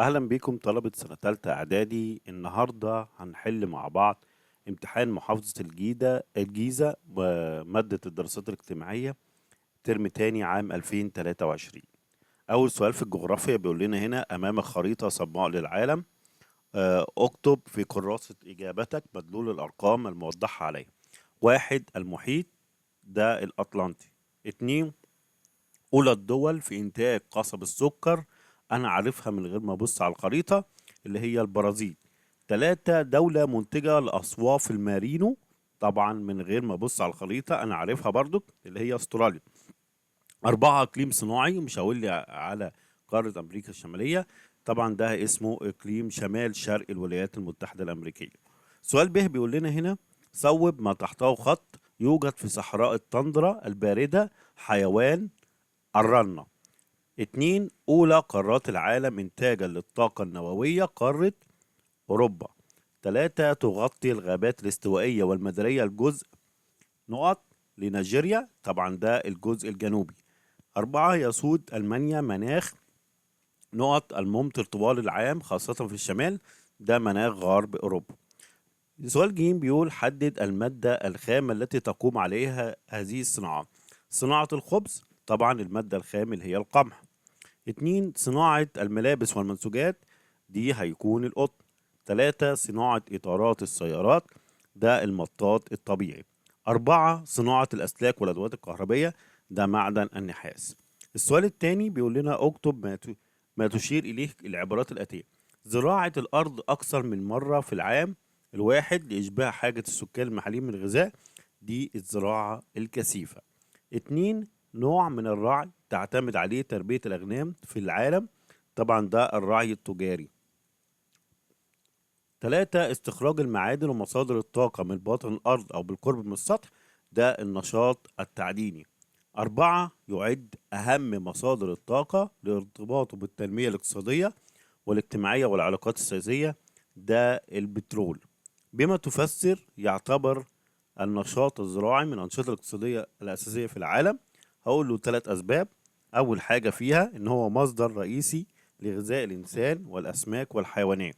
أهلا بيكم طلبة سنة تالتة إعدادي. النهاردة هنحل مع بعض امتحان محافظة الجيزة ومادة الدراسات الاجتماعية ترم تاني عام 2023. أول سؤال في الجغرافيا بيقول لنا هنا: أمامك خريطة صماء للعالم. اكتب في كراسة إجابتك مدلول الأرقام الموضحة عليها. 1. المحيط، ده الأطلنطي. 2. أولى الدول في إنتاج قصب السكر، أنا عارفها من غير ما أبص على الخريطة، اللي هي البرازيل. 3. دولة منتجة لأصواف المارينو، طبعا من غير ما أبص على الخريطة أنا عارفها برضو، اللي هي أستراليا. 4. إقليم صناعي، مش هقول لي على قارة أمريكا الشمالية، طبعا ده اسمه إقليم شمال شرق الولايات المتحدة الأمريكية. سؤال به بيقول لنا هنا: صوب ما تحته خط. يوجد في صحراء التندرا الباردة حيوان الرنة. 2. أولى قارات العالم إنتاجا للطاقة النووية قارة أوروبا. 3. تغطي الغابات الاستوائية والمدارية الجزء نقط لنيجيريا، طبعا ده الجزء الجنوبي. 4. يسود ألمانيا مناخ نقط الممطر طوال العام خاصة في الشمال، ده مناخ غرب أوروبا. سؤال جيم بيقول: حدد المادة الخام التي تقوم عليها هذه الصناعة. صناعة الخبز، طبعا المادة الخام اللي هي القمح. 2. صناعة الملابس والمنسوجات، دي هيكون القطن. 3. صناعة إطارات السيارات، ده المطاط الطبيعي. 4. صناعة الأسلاك والأدوات الكهربية، ده معدن النحاس. السؤال الثاني بيقول لنا: اكتب ما تشير إليه العبارات الآتية. زراعة الأرض أكثر من مرة في العام الواحد لإشباع حاجة السكان المحليين من الغذاء، دي الزراعة الكثيفة. 2. نوع من الرعي تعتمد عليه تربية الأغنام في العالم، طبعا ده الرعي التجاري. 3. استخراج المعادن ومصادر الطاقة من باطن الأرض أو بالقرب من السطح، ده النشاط التعديني. 4. يعد أهم مصادر الطاقة لارتباطه بالتنمية الاقتصادية والاجتماعية والعلاقات السياسية، ده البترول. بما تفسر يعتبر النشاط الزراعي من الأنشطة الاقتصادية الأساسية في العالم. هقول له 3 أسباب. أول حاجة فيها إن هو مصدر رئيسي لغذاء الإنسان والأسماك والحيوانات.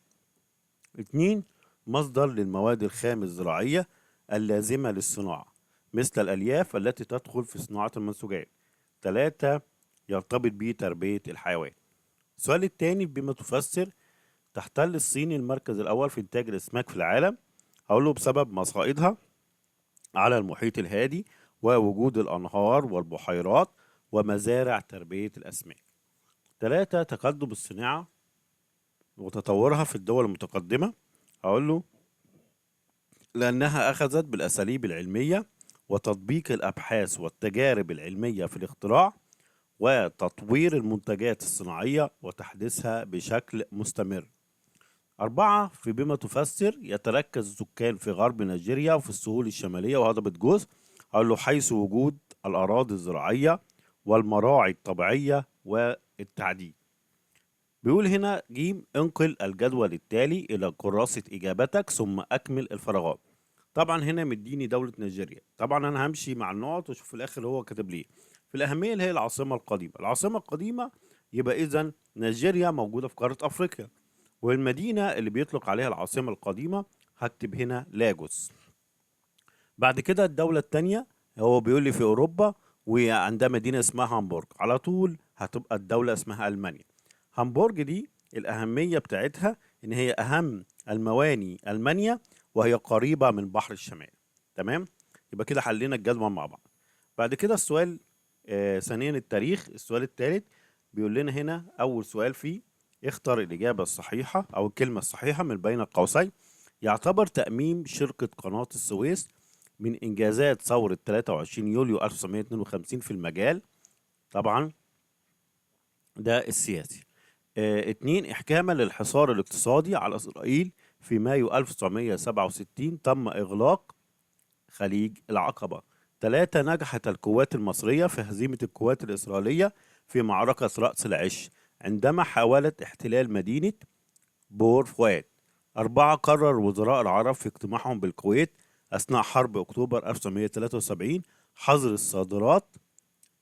2. مصدر للمواد الخام الزراعية اللازمة للصناعة مثل الألياف التي تدخل في صناعة المنسوجات. 3. يرتبط به تربية الحيوان. السؤال الثاني: بما تفسر تحتل الصين المركز الأول في إنتاج الأسماك في العالم. هقول له بسبب مصائدها على المحيط الهادي ووجود الأنهار والبحيرات ومزارع تربية الأسماك. 3. تقدم الصناعة وتطورها في الدول المتقدمة. هقول له لأنها أخذت بالأساليب العلمية وتطبيق الأبحاث والتجارب العلمية في الاختراع وتطوير المنتجات الصناعية وتحديثها بشكل مستمر. 4. في بما تفسر يتركز السكان في غرب نيجيريا وفي السهول الشمالية وهضبة جوز. أقول له حيث وجود الأراضي الزراعية والمراعي الطبيعية والتعدين. بيقول هنا جيم: انقل الجدول التالي إلى كراسة إجابتك ثم أكمل الفراغات. طبعا هنا مديني دولة نيجيريا، طبعا أنا همشي مع النقط وأشوف في الآخر هو كاتب ليه. في الأهمية اللي هي العاصمة القديمة، العاصمة القديمة، يبقى إذا نيجيريا موجودة في قارة أفريقيا. والمدينة اللي بيطلق عليها العاصمة القديمة هكتب هنا لاجوس. بعد كده الدولة التانية هو بيقول لي في أوروبا وعندها مدينة اسمها هامبورغ، على طول هتبقى الدولة اسمها ألمانيا. هامبورغ دي الأهمية بتاعتها إن هي أهم المواني ألمانيا وهي قريبة من بحر الشمال. تمام، يبقى كده حلينا الجدول مع بعض. بعد كده السؤال ثانيا التاريخ. السؤال الثالث بيقول لنا هنا أول سؤال فيه: اختر الإجابة الصحيحة أو الكلمة الصحيحة من بين القوسين. يعتبر تأميم شركة قناة السويس من إنجازات ثورة 23 يوليو 1952 في المجال، طبعا ده السياسي. 2. إحكاما للحصار الاقتصادي على إسرائيل في مايو 1967 تم إغلاق خليج العقبة. 3. نجحت القوات المصرية في هزيمة القوات الإسرائيلية في معركة رأس العش عندما حاولت احتلال مدينة بور فؤاد. 4. قرر وزراء العرب في اجتماعهم بالكويت أثناء حرب أكتوبر 1973 حظر الصادرات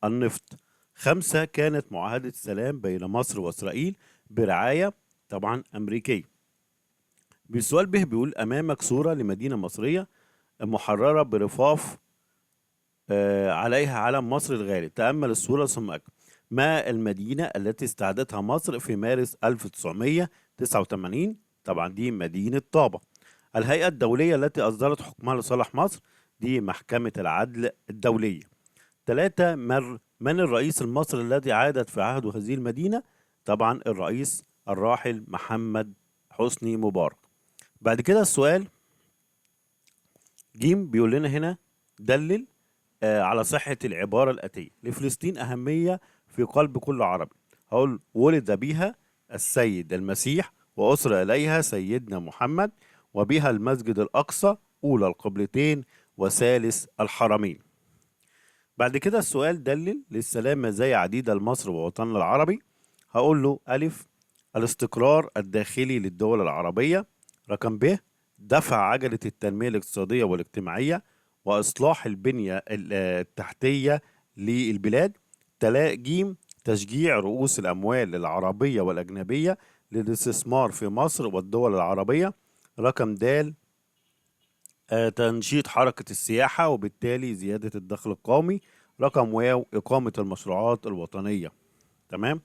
النفط. 5. كانت معاهدة السلام بين مصر وإسرائيل برعاية طبعا أمريكية. بالسؤال به بيقول أمامك صورة لمدينة مصرية محررة برفاف عليها علم مصر الغالي. تأمل الصورة ثم أكمل. ما المدينة التي استعادتها مصر في مارس 1989؟ طبعا دي مدينة طابة. الهيئة الدولية التي أصدرت حكمها لصالح مصر؟ دي محكمة العدل الدولية. 3. من الرئيس المصري الذي عادت في عهده هذه المدينة؟ طبعا الرئيس الراحل محمد حسني مبارك. بعد كده السؤال جيم بيقول لنا هنا دلل على صحة العبارة الآتية: لفلسطين أهمية في قلب كل عربي. هقول ولد بها السيد المسيح وأسرى إليها سيدنا محمد، وبها المسجد الأقصى أولى القبلتين وثالث الحرمين. بعد كده السؤال دلل للسلام مزايا عديدة لمصر ووطننا العربي. هقول له ألف الاستقرار الداخلي للدول العربية. رقم ب دفع عجلة التنمية الاقتصادية والاجتماعية وإصلاح البنية التحتية للبلاد. ج تشجيع رؤوس الأموال العربية والأجنبية للاستثمار في مصر والدول العربية. رقم د تنشيط حركة السياحة وبالتالي زيادة الدخل القومي. رقم واو إقامة المشروعات الوطنية. تمام.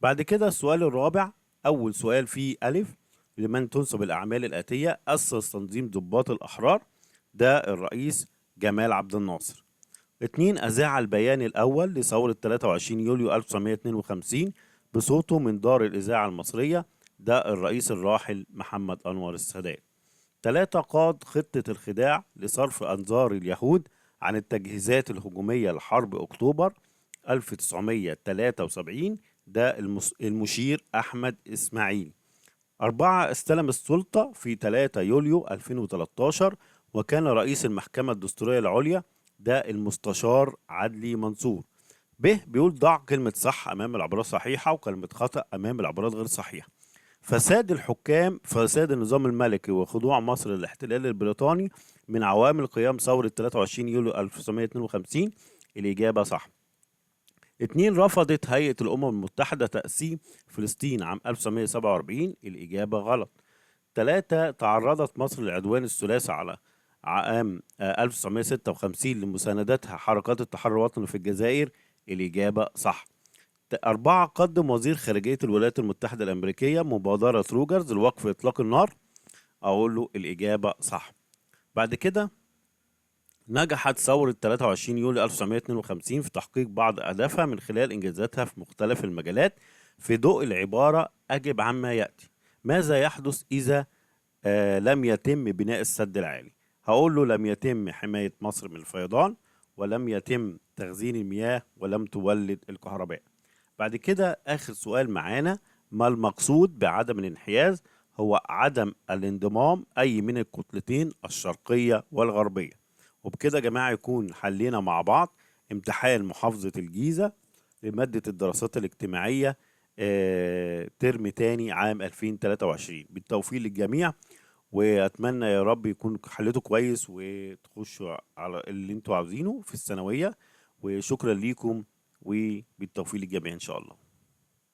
بعد كده السؤال الرابع، أول سؤال فيه ألف لمن تنسب الأعمال الآتية: أسس تنظيم ضباط الأحرار. ده الرئيس جمال عبد الناصر. 2. أذاع البيان الأول لثورة 23 يوليو 1952 بصوته من دار الإذاعة المصرية. ده الرئيس الراحل محمد أنور السادات. 3. قاد خطة الخداع لصرف أنظار اليهود عن التجهيزات الهجومية لحرب أكتوبر 1973. ده المشير أحمد إسماعيل. 4. استلم السلطة في 3 يوليو 2013 وكان رئيس المحكمة الدستورية العليا. ده المستشار عدلي منصور. ب بيقول ضع كلمة صح أمام العبارات الصحيحة وكلمة خطأ أمام العبارات غير صحيحة. فساد الحكام، فساد النظام الملكي وخضوع مصر للاحتلال البريطاني من عوامل قيام ثورة 23 يوليو 1952. الإجابة صح. 2. رفضت هيئة الأمم المتحدة تقسيم فلسطين عام 1947. الإجابة غلط. 3. تعرضت مصر للعدوان الثلاثي على عام 1956 لمساندتها حركات التحرر الوطني في الجزائر. الإجابة صح. 4. قدم وزير خارجية الولايات المتحدة الأمريكية مبادرة روجرز لوقف إطلاق النار. أقول له الإجابة صح. بعد كده نجحت ثورة 23 يوليو 1952 في تحقيق بعض أهدافها من خلال إنجازاتها في مختلف المجالات. في ضوء العبارة أجب عما يأتي: ماذا يحدث إذا لم يتم بناء السد العالي؟ هقول له لم يتم حماية مصر من الفيضان، ولم يتم تخزين المياه، ولم تولد الكهرباء. بعد كده آخر سؤال معانا: ما المقصود بعدم الانحياز؟ هو عدم الانضمام أي من الكتلتين الشرقية والغربية. وبكده يا جماعة يكون حلينا مع بعض امتحان محافظة الجيزة لمادة الدراسات الاجتماعية ترم تاني عام 2023. بالتوفيق للجميع، واتمنى يا رب يكون حليته كويس وتخشوا على اللي انتوا عاوزينه في الثانوية. وشكرا ليكم وبالتوفيق للجميع ان شاء الله.